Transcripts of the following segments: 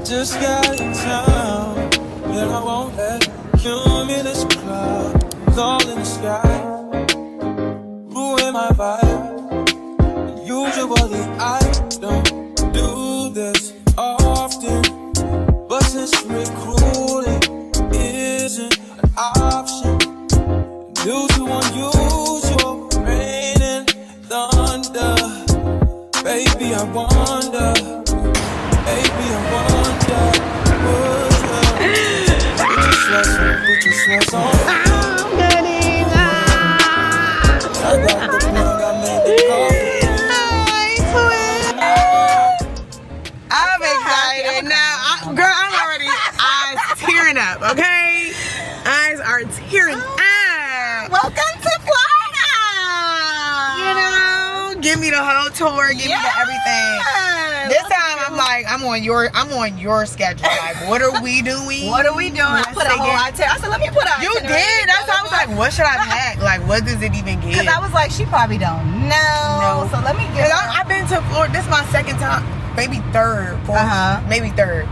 Just got in town, and I won't let cumulus clouds all in the sky ruin my vibe. Usually I don't do this often, but since recruiting isn't an option due to unusual rain and thunder, baby I wonder, baby I wonder, put your sweats on. I'm getting I got the plug, I made the coffee. I'm excited now. Girl, I'm already eyes tearing up, okay? Eyes are tearing up. Welcome to Florida. You know, give me the whole tour, give me the everything. This time I'm on your schedule. Like, what are we doing? What are we doing? I put a whole itinerary. I said, let me put an You itinerary. did. That's why I was like, what should I pack? Like, what does it even get? Because I was like, she probably don't know. So let me get her. I've been to Florida. This is my second time, maybe third, fourth, maybe third.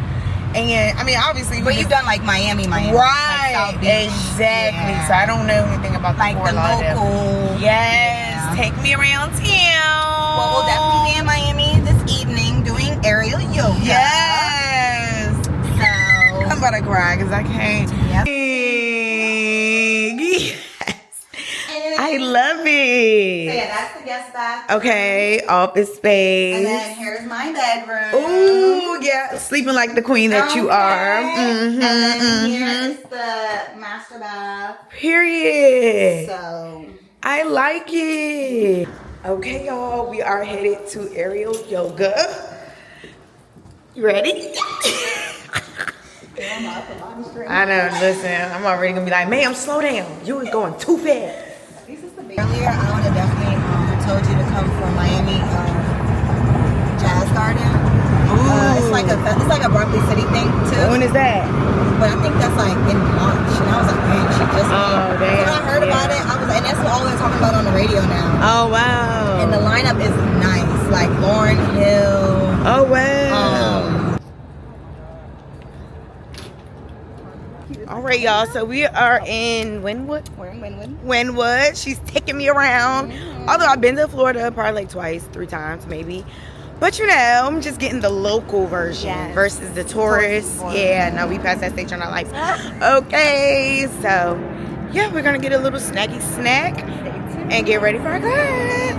And I mean, obviously, But you've done like Miami. right? Like South Beach. Exactly. Yeah. So I don't know anything about Like the local. Yes, take me around town. Well, we'll definitely be in Miami this evening doing aerial yoga. Yes. So I'm about to cry because I can't. Yep. Yes. I love it. So yeah, that's the guest bath. Okay, office space. And then here's my bedroom. Ooh, yeah, sleeping like the queen that you are. And then here is the master bath. Period. So I like it. Okay, y'all, we are headed to aerial yoga. You ready? I know, listen, I'm already gonna be like, ma'am, slow down. You was going too fast. earlier, I would have definitely told you to come for Miami Jazz Garden. It's like a Berkeley City thing too. When is that? But I think that's like in March, and I was like, man, she just. Oh, damn. When I heard about it, I was like, and that's what all they're talking about on the radio now. Oh, wow. And the lineup is nice, like Lauryn Hill. Oh, wow. All right, y'all. So we are in Wynwood. We're in Wynwood. Wynwood. She's taking me around. Although I've been to Florida probably like twice, 3 times maybe. But you know, I'm just getting the local version versus the tourist. Yeah, no, we passed that stage in our life. Okay, so yeah, we're gonna get a little snacky snack and get ready for our class.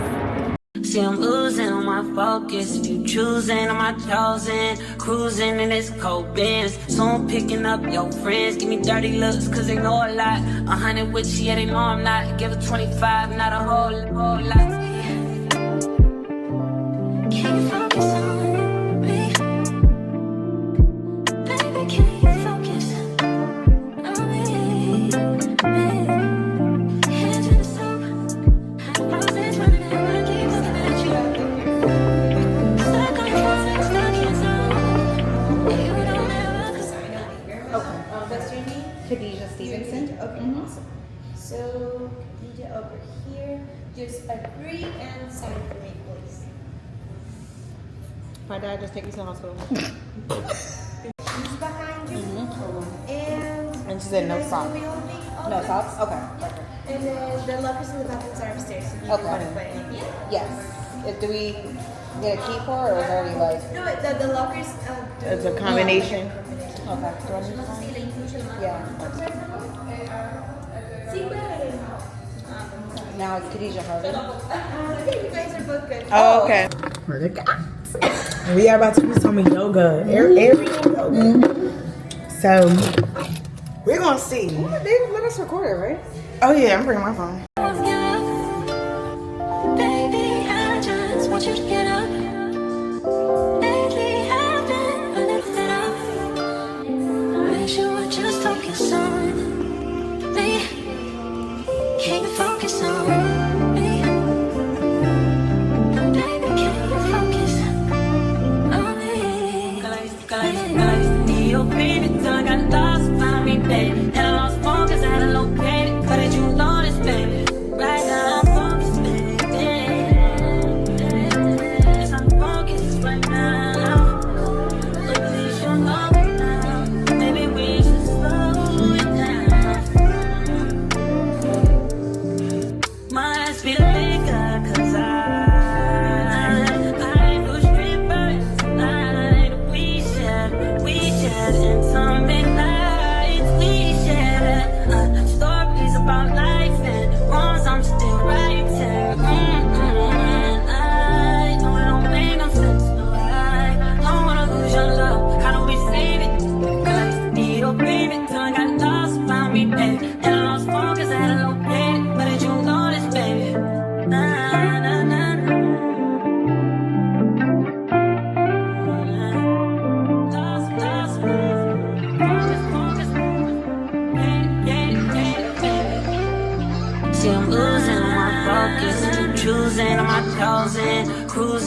See, I'm losing my focus. If you choosing, I'm not chosen. Cruising in this cold Benz. Soon picking up your friends. Give me dirty looks, cause they know a lot. 100 with you, yeah, they know I'm not. Give it 25, not a whole lot. Can you focus on me? Baby, can you focus on me? Hands in the soap. Roses running out, I keep looking at you. Stuck on your phone, stuck in zone. You don't ever. What's your name? KHADIJAH Stevenson. Okay, awesome. So, KHADIJAH over here. Just agree and sign for me, please. My dad just take you to the hospital. She's behind you. And she said no socks. No socks? Okay. Perfect. And then the lockers and the bathrooms are upstairs. So you Okay. can put it. Yeah. Yes. Do we get a key for it, or is it already like? No, the lockers. It's a combination. Okay. Do I need to sign? Yeah. Now it's KHADIJAH Harvey. Yeah, you guys are both good. Oh, okay. We are about to do some yoga. Aerial yoga. So, we're gonna see. Well, they let us record it, right? Oh, yeah, I'm bringing my phone. Baby, I just want you to get up. Lately, I've been a little fed up. Wish you would just focus on me. Can you focus on me? Baby, can you focus on me? Girl, I used to be your baby till I got lost, found me, baby. And I lost focus, I had to locate it. But you know this, baby. Right now, I'm focused, baby. Yes, I'm focused right now. Look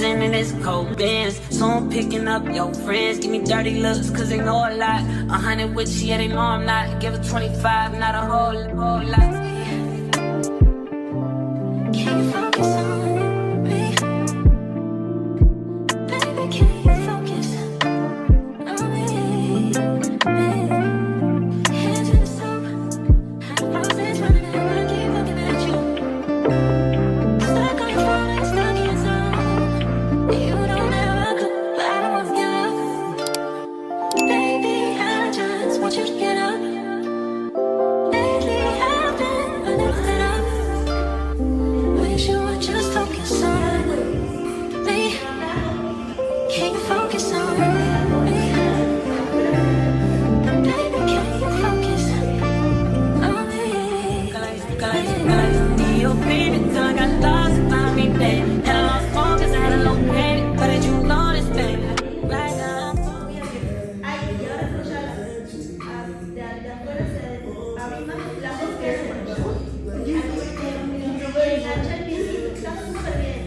cruising in this cold Benz. Soon picking up your friends. Give me dirty looks, cause they know a lot. 100 with you, yeah, they know I'm not. Give her 25, not a whole lot. Can you focus on me? Baby, can you focus on me? Hands in the soap. Roses running out, I keep looking at you. Stuck on your phone, like stuck in zone. You don't ever look, but I don't wanna give up. Baby, I just want you to get up. Lately, I've been a little fed up. Wish you would just focus on me. Can you focus on me? Baby, can you focus on me? Your baby till I got lost and found me dead. And I lost focus, I had a low panic, but did you notice, baby? Right now. Ay, y ahora escuchar de afuera se arriba, la voz que es engancha el piecito, está súper bien.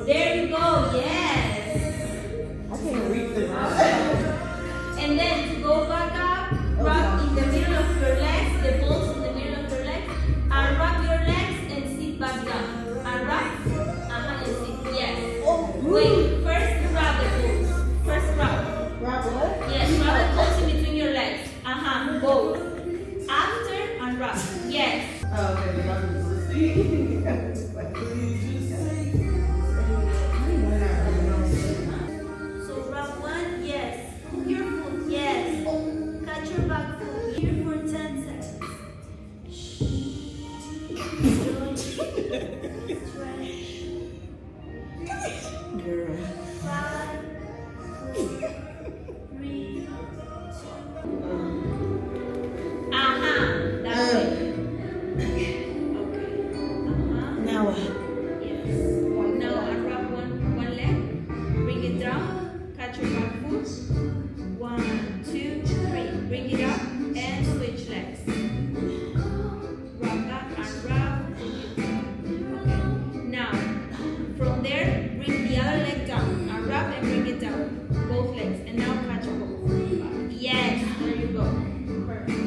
There you go, yes. And then to go back up, rub in the middle of your legs, the balls in the middle of your legs, and rub your legs and sit back down. And rub, and sit, yes. Wait, first rub the balls. First rub. Rub what? Yes, rub the balls in between your legs. Both. After and rub. Yes. So rub one, yes. Hook your foot, yes. Catch your back foot here for 10 seconds. Stretch. 5, 4, 3, 2. That way. Okay. Now what? Yes. Now unwrap one leg, bring it down, catch your back foot. 1, 2, 3. Bring it up and switch legs. Wrap up, unwrap, bring it down. Okay. Now, from there, bring the other leg down. Unwrap and bring it down. Both legs. And now catch both. Yes, there you go. Perfect.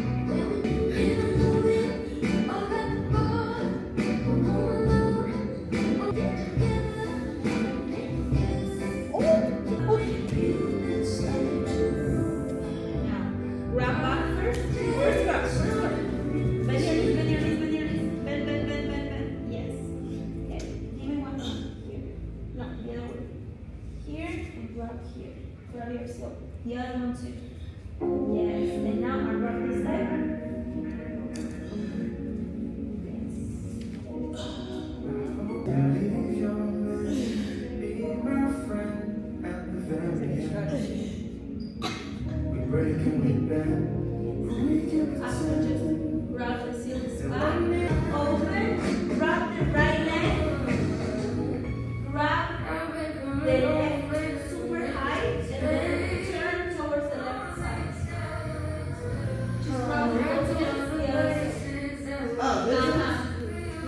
Wrap up first. First wrap. Bend your knees, bend your knees, bend your knees. Bend. Yes. Okay. Give me one. Here. No, the other way. Here and wrap here. Wrap your slope. The other one too. Yes. And now unwrap this side. After just wrap the seals back, open, wrap the right leg, wrap the left super high, and then turn towards the left side. Just wrap the both hands the other side.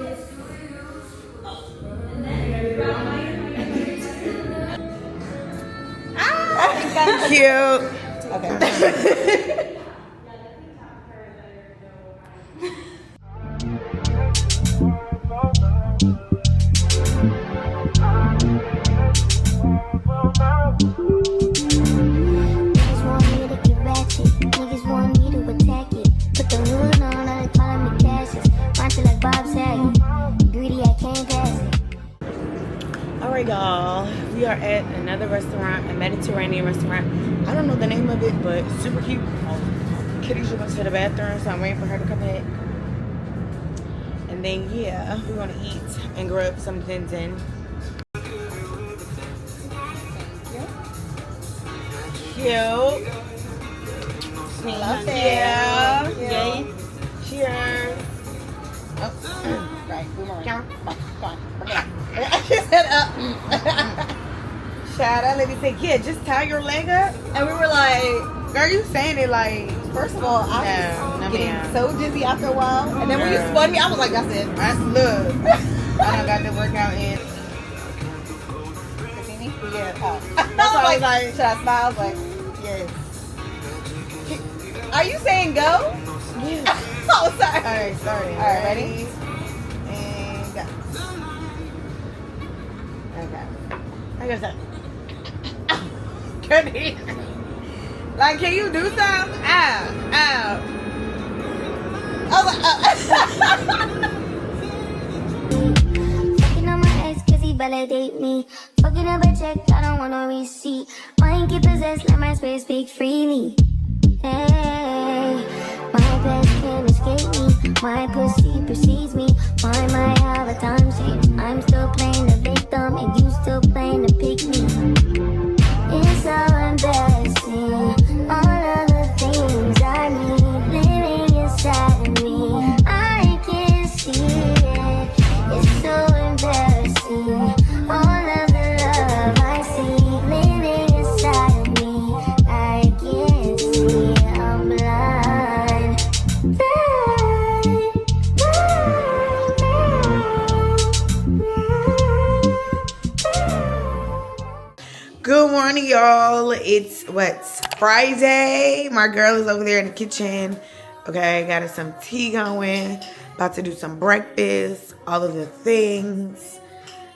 Yes. And then wrap higher. Cute. Okay. Niggas want me to get ratchet. Niggas want me to attack it. Put the hood on, they calling me Cassius. Monster like Bob Saget. Greedy, I can't pass it. Alright, y'all. We are at another restaurant, a Mediterranean restaurant. I don't know the name of it, but super cute. Kitty's just went to the bathroom, so I'm waiting for her to come back. And then, yeah, we're gonna eat and grab some din din. Cute. Love Yeah. it. Yay. Cheers. Oh. Right. Come on. Bring it up. She said up. Shout out, lady said, yeah, just tie your leg up. And we were like, Girl, you saying it like First of all, I was getting so dizzy after a while. And then when you spun me, I was like, that's it. That's look. I done got the workout in. You see me? Yeah. Oh. That's why I was like, should I smile? I was like, yes. Are you saying go? Yeah. Oh, sorry. All right, starting. All right, ready? And go. Okay. I guess that. Like, can you do something? Ow. I was like, Fucking on my ex cause he validate me. Fucking up a check, I don't want no receipt. Mind get possessed, let my space speak freely. Hey, my best can escape me. My pussy precedes me. Why my have a time change? I'm still playing the victim and you still playing the pick me. It's so embarrassing. All of the things I need living inside of me. I can't see it. It's so embarrassing. All of the love I see living inside of me. I can't see it. I'm blind. Good morning, y'all. It's Friday. My girl is over there in the kitchen. Okay, got us some tea going. About to do some breakfast. All of the things.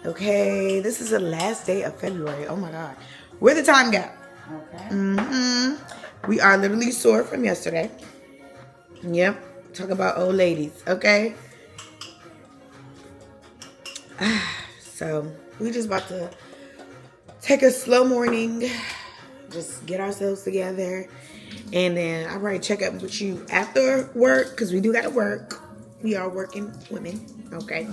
Okay, this is the last day of February. Oh my God, where the time go? Okay. We are literally sore from yesterday. Yep. Talk about old ladies. Okay. So we just about to take a slow morning, just get ourselves together, and then I'll probably check up with you after work, because we do gotta work. We are working women, okay?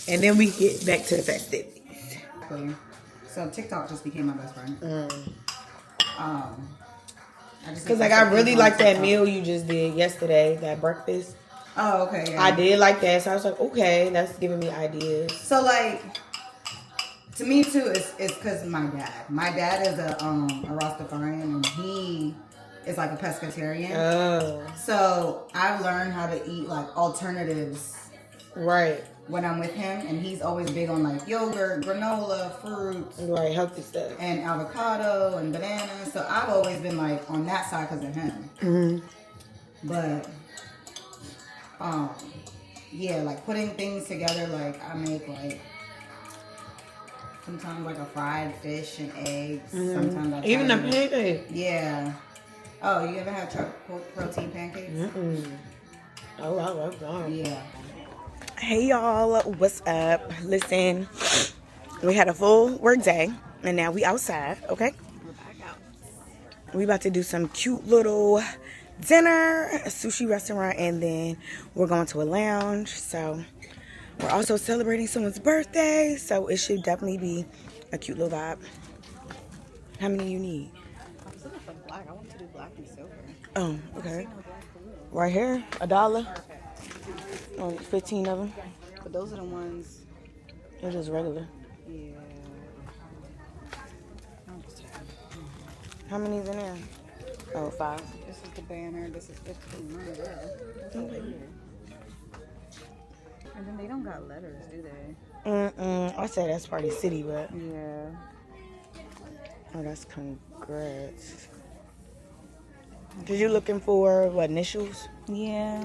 And then we get back to the festivities. So TikTok just became my best friend. Because like I really like that meal you just did yesterday, that breakfast. Oh, okay. Yeah. I did like that, so I was like, okay, that's giving me ideas. So like, to me too, it's because my dad. My dad is a Rastafarian, and he is like a pescatarian. Oh. So I've learned how to eat like alternatives. Right. When I'm with him, and he's always big on like yogurt, granola, fruits, right, healthy stuff, and avocado and bananas. So I've always been like on that side because of him. Mm-hmm. But yeah, like putting things together. Like I make like sometimes like a fried fish and eggs. Mm-hmm. Sometimes I even a pancake. Yeah. Oh, you ever had protein pancakes? Mm-mm. Oh, I love that. Yeah. Hey y'all, what's up? Listen, we had a full work day and now we outside, okay? we're back out. We about to do some cute little dinner, a sushi restaurant, and then we're going to a lounge. So we're also celebrating someone's birthday, so it should definitely be a cute little vibe. How many you need? I was looking for black. I want to do black and silver. Oh, okay. Right here, $1. Oh, 15 of them. But those are the ones. They're just regular. Yeah. How many's in there? Oh, 5. This is the banner. This is 15. That's over here. And then they don't got letters, do they? I say that's Party City, but Yeah. oh, that's congrats. Cause you looking for what, initials? Yeah.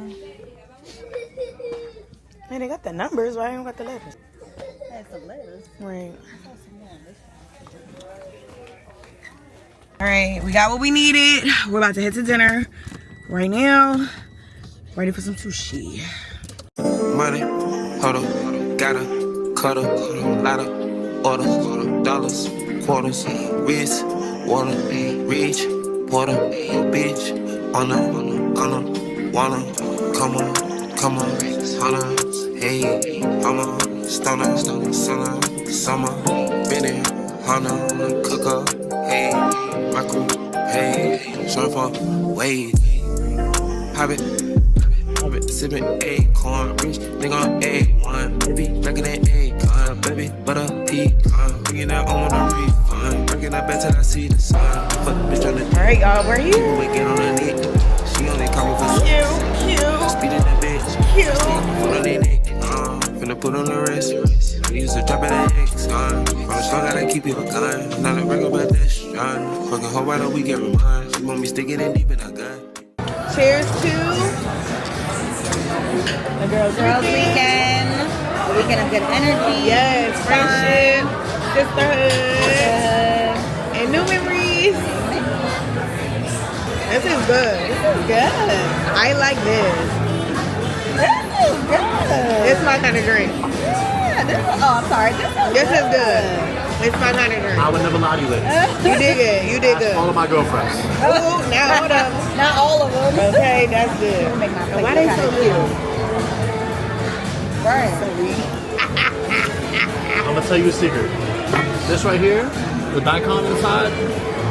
Man, they got the numbers, right? I don't got the letters. That's the letters. Right. All right, we got what we needed. We're about to head to dinner right now. Ready for some sushi. Money, hold up, gotta, cuddle, ladder, order, dollars, quarters, wrist, water, reach, water, bitch, on wanna, come on, holla, hey, I'm a stunner, summer, Benny, Hana, cook up, hey, my crew, hey, short for wait, pop it, sippin' acorn, rich nigga on A1, baby, like that acorn, baby, butter pecan, bringing that on a refund, bringing that back till I see the sun, fuck the bitch on the all right, y'all, we're here. we get on the neck. cute. Put on their neck, finna put on the wrist. I used to drop it at X, from the start gotta keep it a gun. Not a break about that shit, fucking hope I know we get remind. She want me sticking it deep in her gut. Cheers to The girls' weekend. A weekend of good energy. yes, friendship, sisterhood, and new memories. This is good. Good. I like this. This is good. It's my kind of drink. Yeah, this is, oh, I'm sorry. This is good. It's my kind of drink. I would never lie to you, ladies. You did good. You did good. All of my girlfriends. Ooh, now hold up. Not all of them. Okay, that's good. Make my plate Why they so kinda cute? Right. I'm gonna tell you a secret. This right here, the daikon inside,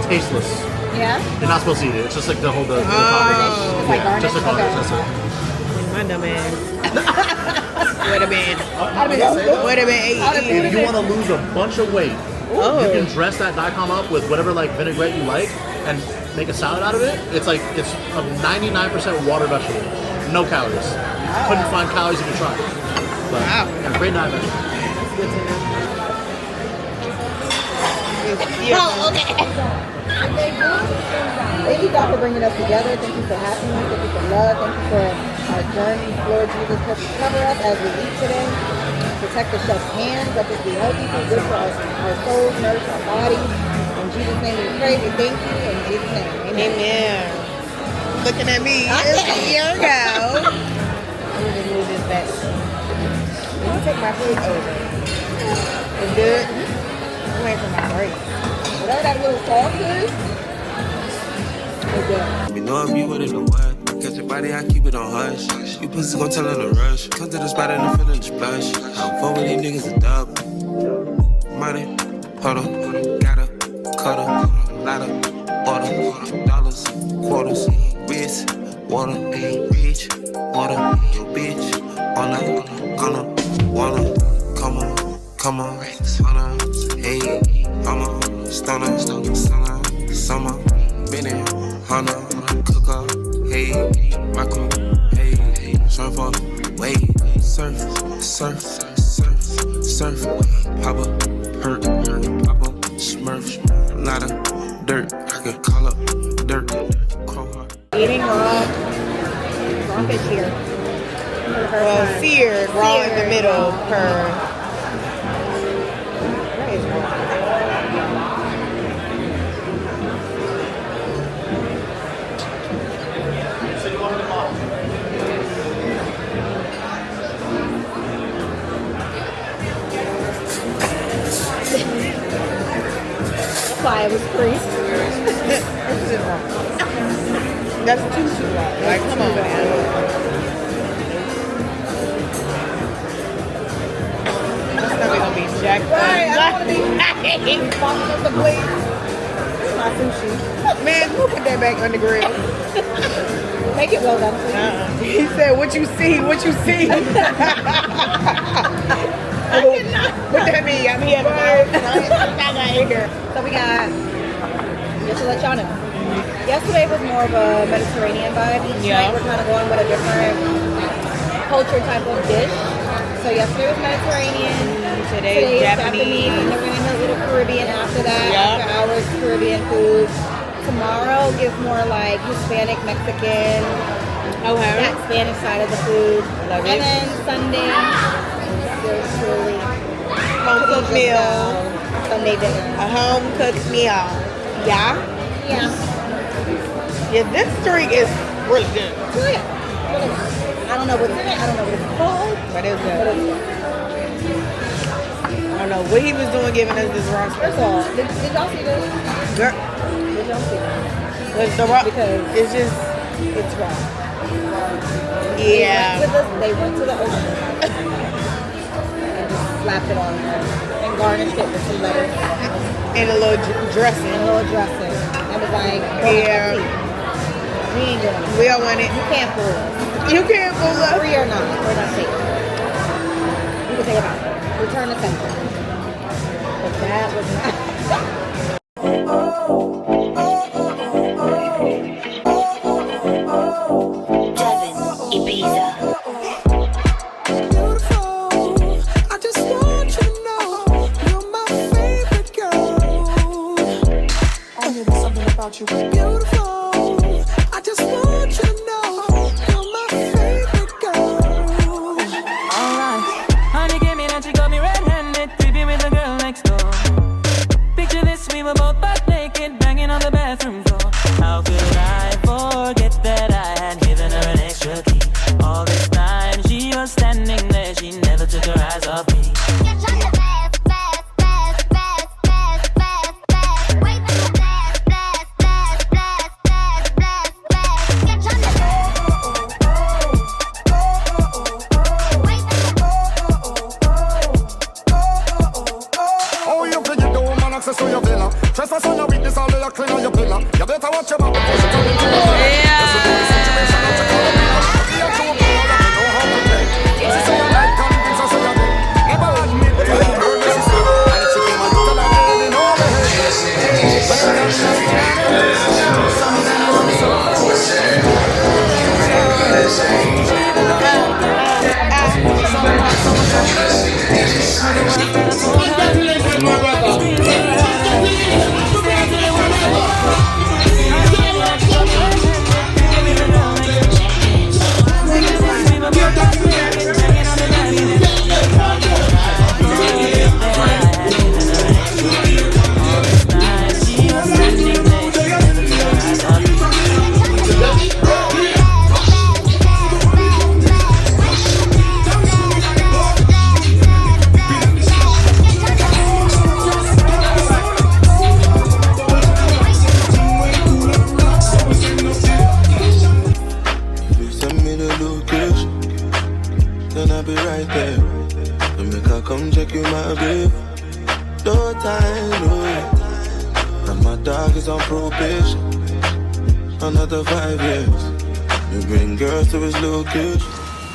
tasteless. Yeah? You're not supposed to eat it. It's just like the whole the It's like yeah, just a garnish. garnish, That's it. My dumb ass. Would have been. I'd Would have been If you want to lose a bunch of weight, Oh. you can dress that daikon up with whatever like vinaigrette you like and make a salad out of it. It's like it's a 99% water vegetable, no calories. Couldn't find calories if you tried. But, Wow. yeah, great diet vegetable. good to know. Oh, okay. Thank you, God, for bringing us together. Thank you for happiness. Thank you for love. Thank you for our journey. Lord Jesus, help you cover us as we eat today. Protect the chef's hands. Let this be healthy, be good for our souls, nourish our bodies. In Jesus' name we pray. We thank you. In Jesus' name, amen. Amen. Looking at me. Here we go. I'm gonna move this back. Let me take my food over. It's good. I'm waiting for my break. Whatever that little sauce is, it's good. You know if you wouldn't know what. Catch your body, I keep it on hush. You pussy gon' tell in a rush. Come to the spot and I'm feeling the splash. I'm fuck with these niggas a dub. Money, huddle, gotta, cuddle, ladder, order, dollars, quarters, wrist, water, reach, water, your bitch, on a, wanna, come on, hey, I'm a stunner, summer, minute, hunter, cooker, hey, Michael, hey, surfer, wave, surf, papa, hurt, papa, smurf, lot of dirt, I can call up dirt, crow heart. Eating raw fish here. For the first Well, time. seared, raw in the Seared, middle raw. per. Where is raw? That's why it was free. That's too raw. Like, come on, man. That's probably gonna be jacked up. Right, I want to be following up the plate. It's my sushi. Man, who put that back on the grill? Make it well done, please. He said, "What you see? What you see?" What that mean? I'm here. So we got, just to let y'all know, yesterday was more of a Mediterranean vibe. Each Yeah. night we're kind of going with a different culture type of dish. So yesterday was Mediterranean. Today's Today's Japanese. And then we're going to hit a little Caribbean after that. Yeah. After hours, Caribbean food. Tomorrow gives more like Hispanic, Mexican, Okay. that Spanish side of the food. Love and it. then Sunday, still truly Home cooked meal. Sunday dinner. A home cooked meal. Yeah. Yeah. Yeah. This drink is really good, Good. I don't know what's in it. I don't know what it's called. but it's But good. it's good. I don't know what he was doing giving us this raw First stuff. of all, did y'all see this? Girl, Did y'all see this? but the raw, Because it's just, it's raw. yeah. They went to the ocean and just slapped it on there and garnished it with some lettuce And a little dressing. and a little dressing. And was like, Yeah. we ain't doing it. We don't want it. You can't fool us. You can't fool us. Free or not, we're not taking it. We can take it back. Return the sentence. But that was not. Ibiza. about you. Beautiful. I just want you to know you're my favorite girl. Alright, honey came in and she got me red-handed, creepy with the girl next door. Picture this, we were both butt naked, banging on the bathroom floor. How could I forget that I had given her an extra key? All this time she was standing there, she never took her eyes off me. access to your villa. Trespass on your weakness, all of your clean on your pillar. You better watch your back before she come into your way. There's a good situation out to call a pillar. Be a true player that you know how to play. She say you like convince her, say you did. Never admit to you heard me, she said. And if she came and tell her girl in all the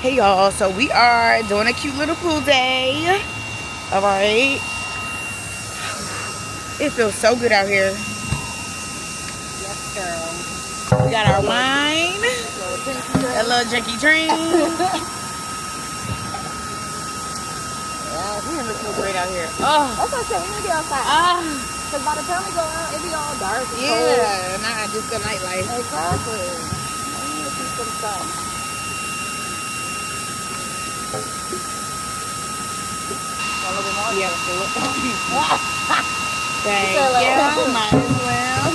Hey y'all, so we are doing a cute little pool day. All right, it feels so good out here. Yes, girl. We got our wine, a little drinky drink. Yeah, We look great out here. Oh, that's what I said. We need to be outside. Because by the time we go out, it be all dark and cold. yeah, not just the nightlife. Exactly. We need to see some sun. A little bit more? Yeah. Thank So, like, you. Might as well.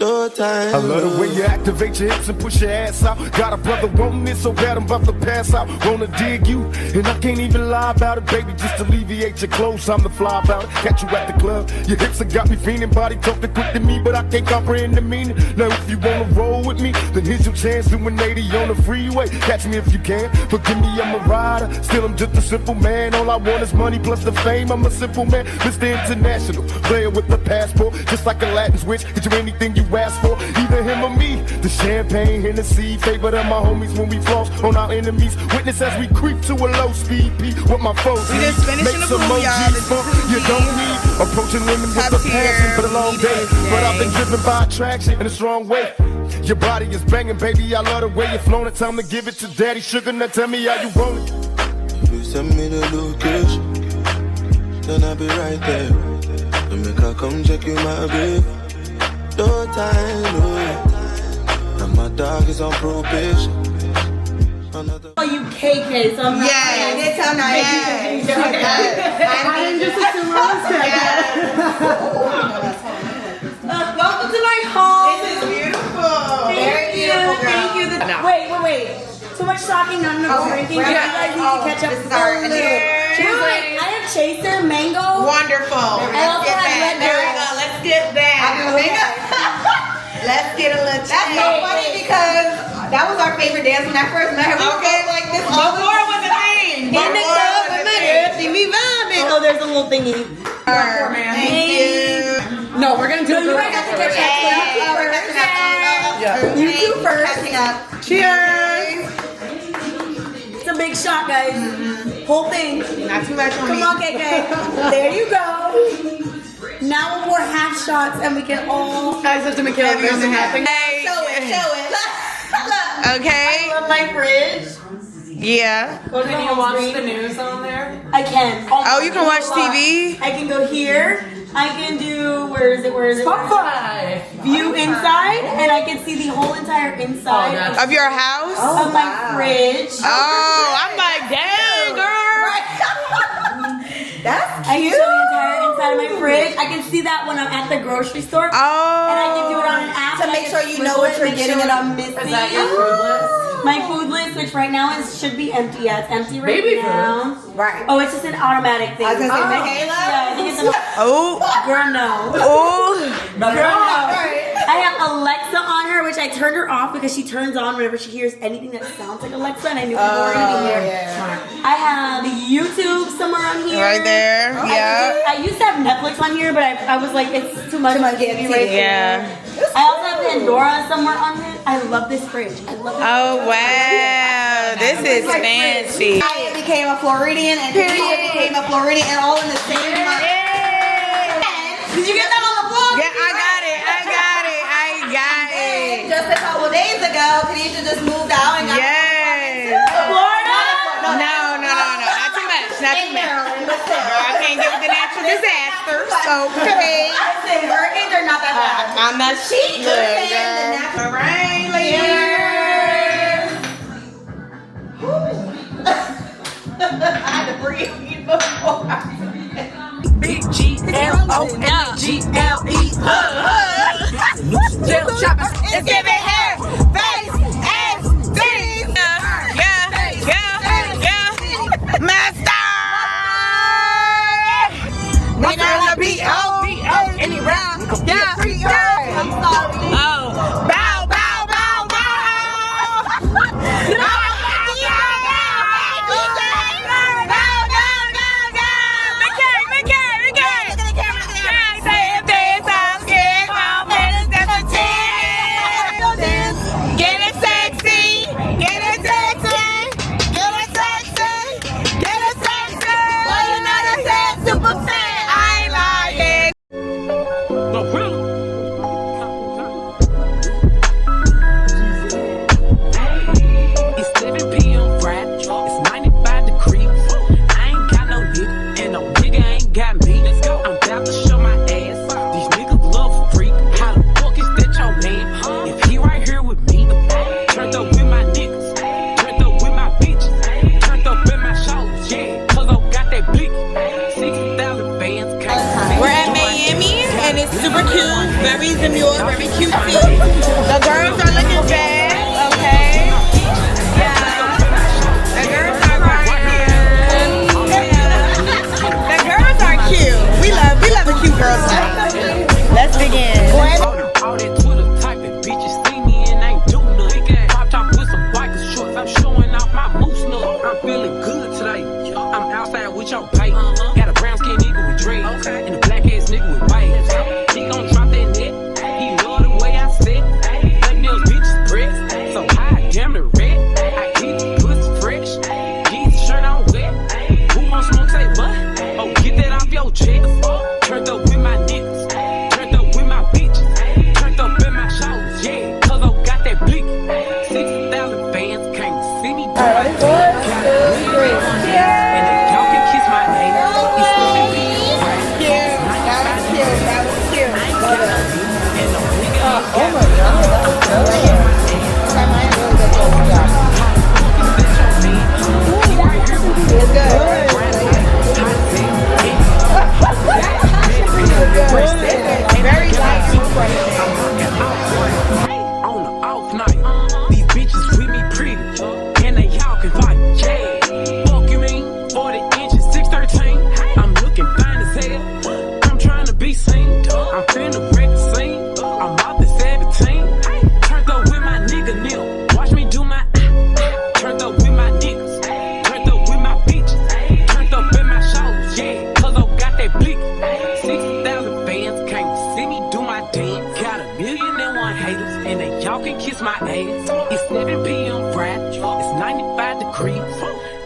I love the way you activate your hips and push your ass out. Got a brother wanting it so bad I'm about to pass out. Wanna dig you, and I can't even lie about it, baby. Just alleviate your clothes, I'm the fly about it. Catch you at the club, your hips have got me fiending. Body talking quick to me, but I can't comprehend the meaning. Now if you wanna roll with me, then here's your chance. Doing 80 on the freeway, catch me if you can. Forgive me, I'm a rider, still I'm just a simple man. All I want is money plus the fame, I'm a simple man. Mr. International, player with the passport. Just like a Latin switch, get you anything you ask for, either him or me. The champagne, Hennessy, favorite of my homies when we floss on our enemies. Witness as we creep to a low speed beat. What my foes We need, just finished make in the some pool, y'all. OGs This funk. is You don't need approaching women with Top a tier. passion for the long We day. need this But I've been day. driven by attraction in a strong way. Your body is banging, baby. I love the way you're flowing. It's time to give it to Daddy Sugar. Now tell me how you want it. If you send me the location, then I'll be right there. And make her come check you, my babe. No time, no. And my dog is on probation. Another. Oh, you KK, so I'm not. Yeah, It's I'm not. yes. I didn't just assume I was welcome to my home. This is beautiful. Thank you. Thank you. Wait. Too much talking, not enough drinking. You guys need to catch up. This is our Cheers. I have Chaser, Mango. Wonderful. I also have Red There we Bull. go. Let's get that. Let's get a little. That's so funny because that was our favorite dance when I first met her. We were both like this all the Before was a thing. in the club with my girl, see me vibing. Oh, there's a little thingy. Thank you. No, we're gonna do it. You guys have to catch up. You two first. Cheers. It's a big shot, guys. Whole thing. Not too much on Come me. on, KK. There you go. Now we'll pour half shots and we can all. Guys, have to make it Show it. Okay. I love my fridge. Yeah. Can you watch the news on there? I can. Oh, you can watch TV? I can go here. I can do. Where is it? Spotify. view inside, and I can see the whole entire inside Of your house? of my fridge. Oh, I'm like, dang, girl. That's I can show the entire inside of my fridge. I can see that when I'm at the grocery store. Oh. And I can do it on an app to make sure you know what you're getting and I'm missing. Is that your food list? My food list, which right now should be empty. Yeah, it's empty right now. Right. Oh, it's just an automatic thing. I was gonna say, Michaela? Yeah, I think it's an Oh. girl, no. Oh. Girl, no. I have Alexa on her, which I turned her off because she turns on whenever she hears anything that sounds like Alexa, and I knew people were gonna be here. Yeah. I have YouTube somewhere on here. Right there. Yeah. I used to have Netflix on here, but I was like, it's too much. Too much TV TV. right there. Yeah. I also have Pandora somewhere on here. I love this fridge. I love it. Oh, wow. This is fancy. I became a Floridian and he became a Floridian and all in the same month. Did you get that on the vlog? Yeah, I got it. Just a couple days ago, Khadijah just moved out and got Yes. Florida? No. Not too much. Not too much. Girl, I can't get with the natural disasters. Okay. I say hurricanes are not that bad. I'm not She look, saying the girl. natural. All right, ladies. I had to breathe before. Big G-L-O-N-G-L-E. It's giving hair, face, ass, titties. Yeah. Master. We gonna be any round. Yeah. I'm sorry. Oh. Bow. Super cute, very demure, very cutesy. The girls are looking bad, okay? Yeah. The girls are crying. The girls are cute. We love a cute girl style. Let's begin. All that Twitter typing, bitches see me and ain't do nothing. Pop top with some biker shorts, I'm showing off my moose nut. I'm feeling good today. I'm outside with your bait. Got a brown skin nigga with dreads and a black ass nigga with waves. He gon' drop that net. He love the way I sit. Let those bitches press. So high, damn the red. I keep the pussy fresh. Jeans shirt on wet. Who wants smoke? Say what? Oh, get that off your chest. Turned up with my niggas. Turned up with my bitches. Turned up in my shows. Yeah, cause I got that blick. 60,000 fans can't see me. And if y'all can kiss my name, it's looking big. Very light. On the off night, these bitches with me pretty, and they y'all can fight. Yeah, fuck you mean? 40 inches, 613. I'm looking fine as hell. I'm trying to be seen. I'm finna wreck the scene. I'm out the 17. Turned up with my nigga Neil. Watch me do my. Turned up with my niggas. Turned up with my bitches. Turned up in my shows. Yeah, cause I got that blick. 60,000 fans can't see me do my dance. Got 1,000,001 haters, and they y'all can kiss my ass. It's 7 p.m. Friday. It's 95 degrees.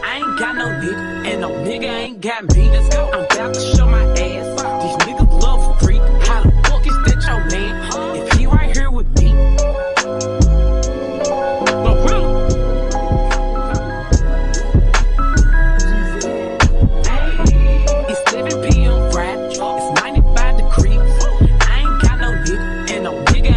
I ain't got no nigga, and no nigga ain't got me. Let's go. I'm about to show my ass. These niggas love freak. How the fuck is that your man? If he right here with me. But really, it's 7 p.m. Friday. It's 95 degrees. I ain't got no nigga, and no nigga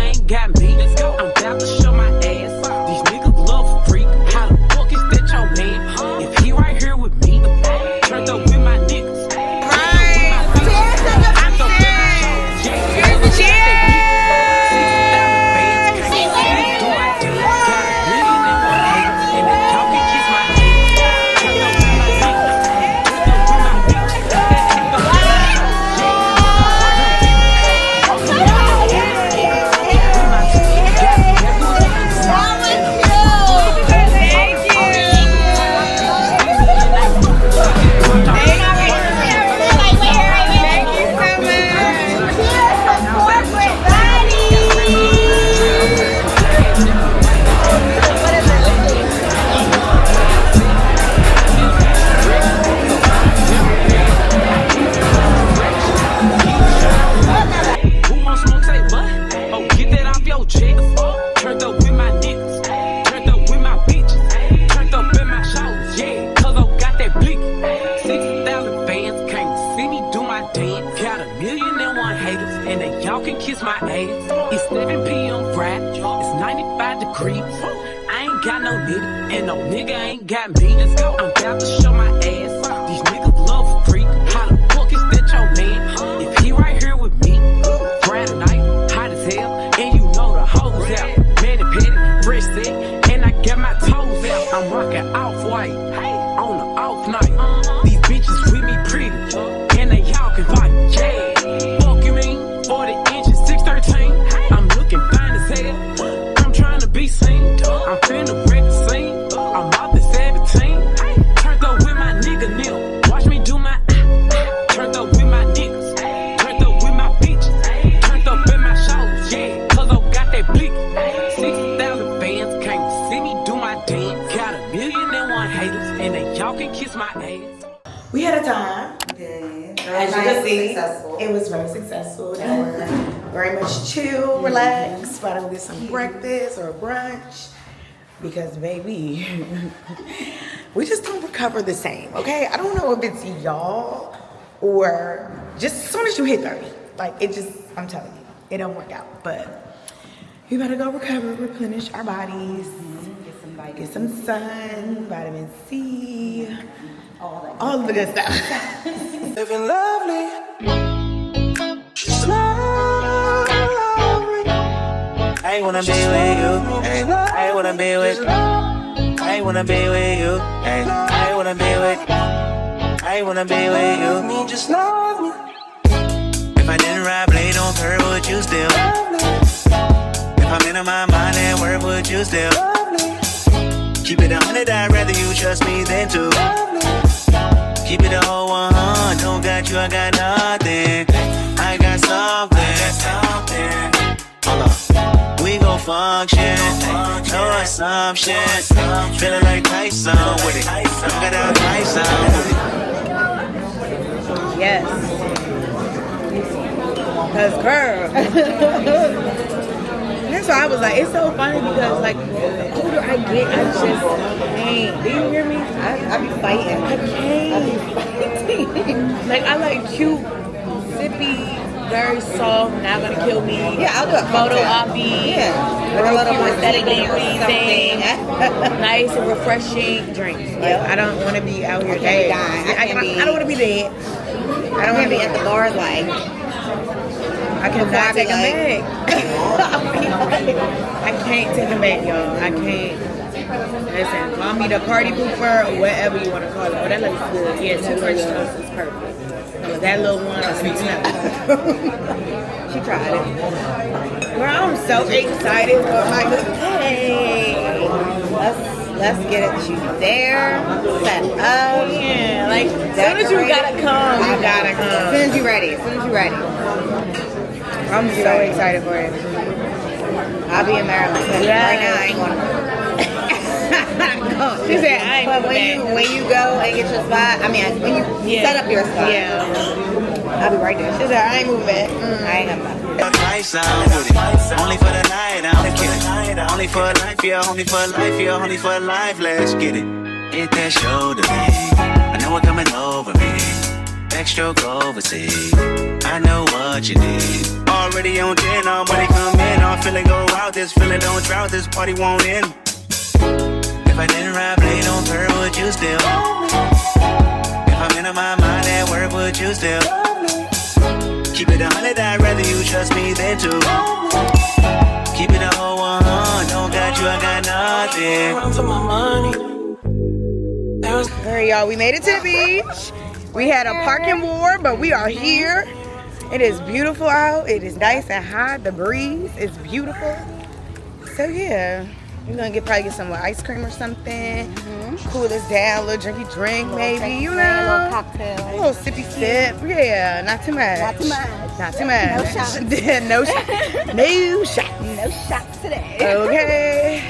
y'all can kiss my ass. It's 7 p.m. Friday, it's 95 degrees. I ain't got no nigga, and no nigga ain't got me. Let's go. I'm about to show my ass. These niggas love freak. How the fuck is that your man? If he right here with me, Friday night, hot as hell, and you know the hoes out. Man and petty, fresh set, and I got my toes out. I'm rocking off-white on the off night. These bitches with me pretty, and they y'all can fight. Yeah, fuck you mean? 40 inches, 613. I'm looking fine as hell. I'm trying to be seen. I'm finna wreck the scene. I'm out the 17. Turned up with my nigga Neil. Watch me do my turned up with my niggas. Turned up with my bitches. Turned up in my shows. Yeah, cause I got that blick. 60,000 fans can't see me do my dance. Got 1,000,001 haters, and they y'all can kiss my ass. We had a time. As you can see, successful. it was very successful. They were very much chill, relaxed, about to get some breakfast or brunch. Because baby, we just don't recover the same, okay? I don't know if it's y'all or just as soon as you hit 30. Like, it just, I'm telling you, it don't work out. But we better go recover, replenish our bodies, get some sun, vitamin C, all the good stuff. Living lovely, just lovely. I wanna be with you, ay. I wanna be with you. I wanna be with you, ay. I wanna be with you. I wanna be with you. Me, just love me. If I didn't ride blade on curve, would you still? If I'm in my mind at work, would you still? Keep it 100, I'd rather you trust me than to. Keep it a whole 100, don't got you, I got nothing. I got something. Hold up, we gon' function, no assumption. Feeling like Tyson with it, got out Tyson with it. Yes. Cause girl. That's why I was like, it's so funny because like the older I get, I just can't. Do you hear me? I be fighting. I can't. Like I like cute, sippy, very soft, not gonna kill me. Yeah, I'll do a photo cocktail. oppy. Yeah, with a little more aesthetically something. nice and refreshing drinks. Like, I don't want to be out here dead. I don't want to be dead. I don't want to be at the bars like. I cannot take them back. I can't take them back, y'all. I can't. Listen, call me the party pooper or whatever you want to call it. But that looks good. Yeah, 2 French toast is perfect. That little one is sweet She tried it. Girl, I'm so excited for my day. Let's get it. You there, set up. Yeah, like as soon as you gotta come, you gotta come. As soon as you're ready. As soon as you're ready. I'm so excited for it. I'll be in Maryland. Yeah. Right now, I ain't going. She said I ain't. But when you go and get your spot, I mean, when you set up your spot, I'll be right there. She said I ain't moving back. I ain't coming back. Only for the night, I'm kidding. Only for life, yeah, only for life, yeah, only for life, let's get it. Hit that shoulder lean. I know what coming over me. Backstroke overseas. I know what you need. Already on 10, all money come in. All feeling go out, this feeling don't drought, this party won't end. If I didn't ride blade on curve, would you still? If I'm in my mind at work, would you still? Keep it 100, I'd rather you trust me than to. Keep it a whole 100, don't got you, I got nothing. Run for my money. Alright, y'all, we made it to the beach. We had a parking war, but we are here. It is beautiful out. It is nice and hot. The breeze is beautiful. So yeah, we're gonna probably get some ice cream or something. Cool us down, a little drinky drink, maybe, you know. A little cocktail. A little sippy sip. Yeah, not too much. Not too much. Not too much. No shots. No shots. No shots. No shots today. Okay.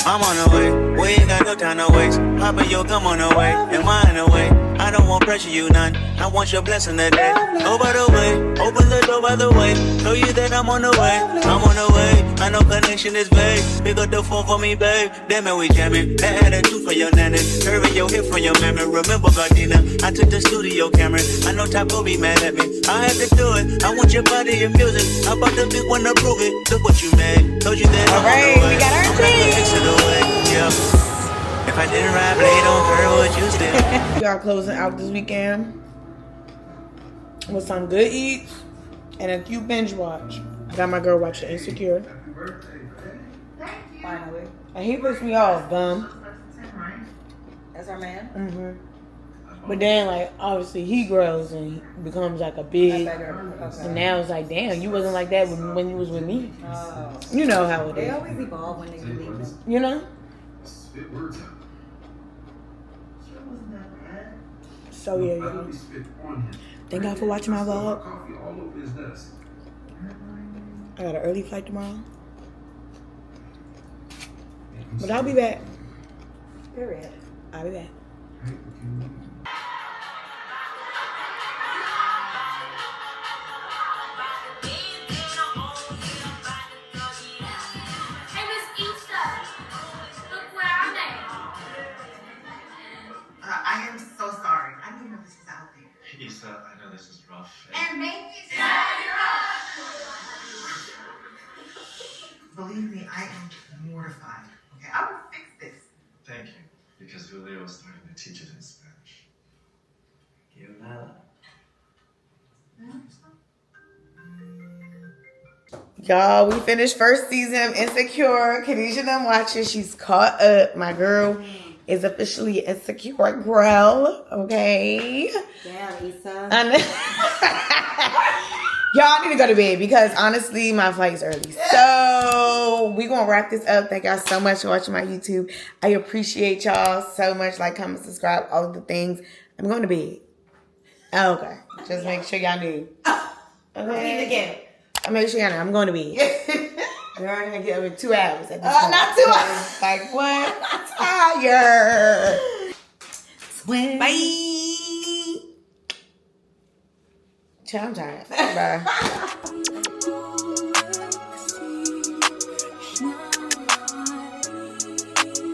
I'm on the way, we ain't got no time to waste. Papa, yo, come on the way, and mine away. I I don't want pressure you none. I want your blessing today. Oh, by the way, open the door by the way. Show you that I'm on the way. I'm on the way. I know connection is vague. Pick up the phone for me, babe. Damn it, we jamming. That attitude for your nanny. Curving your hip from your memory. Remember, Gardena, I took the studio camera. I know Taco be mad at me. I had to do it. I want your body and music. I bought the big one to prove it. Look what you made. Told you that I'm on the way. We got our I'm gonna fix it away. Yeah. If I didn't ride blade on her, would you still? We are closing out this weekend with some good eats and a few binge watch. Got my girl watching Insecure. Finally. And he pissed me off, bum. That's our man? Mm-hmm. But then, like, obviously he grows and he becomes like a big. And now it's like, damn, you wasn't like that when you was with me. Oh. You know how it is. They always evolve when they leave them. You know? So yeah, y'all. Thank God for watching my vlog. I got an early flight tomorrow. But I'll be back. Period. I'll be back. I am so sorry. I didn't know this was out there. Issa, I know this is rough. And make it Believe me, I am mortified. Okay, I will fix this. Thank you, because Julio was starting to teach it in Spanish. You nada. Y'all, we finished first season of Insecure. Khadijah done watching. She's caught up. My girl is officially Insecure girl. Okay. Damn, Issa. Y'all need to go to bed because honestly, my flight is early. So we gonna wrap this up. Thank y'all so much for watching my YouTube. I appreciate y'all so much. Like, comment, subscribe, all of the things. I'm going to bed. Okay. Just make sure y'all knew. Okay. Again. I make sure y'all know I'm going to bed. You're gonna get over 2 hours at this point. Not 2 hours. Like what? I'm tired. Swim. Bye. I'm tired. Bye.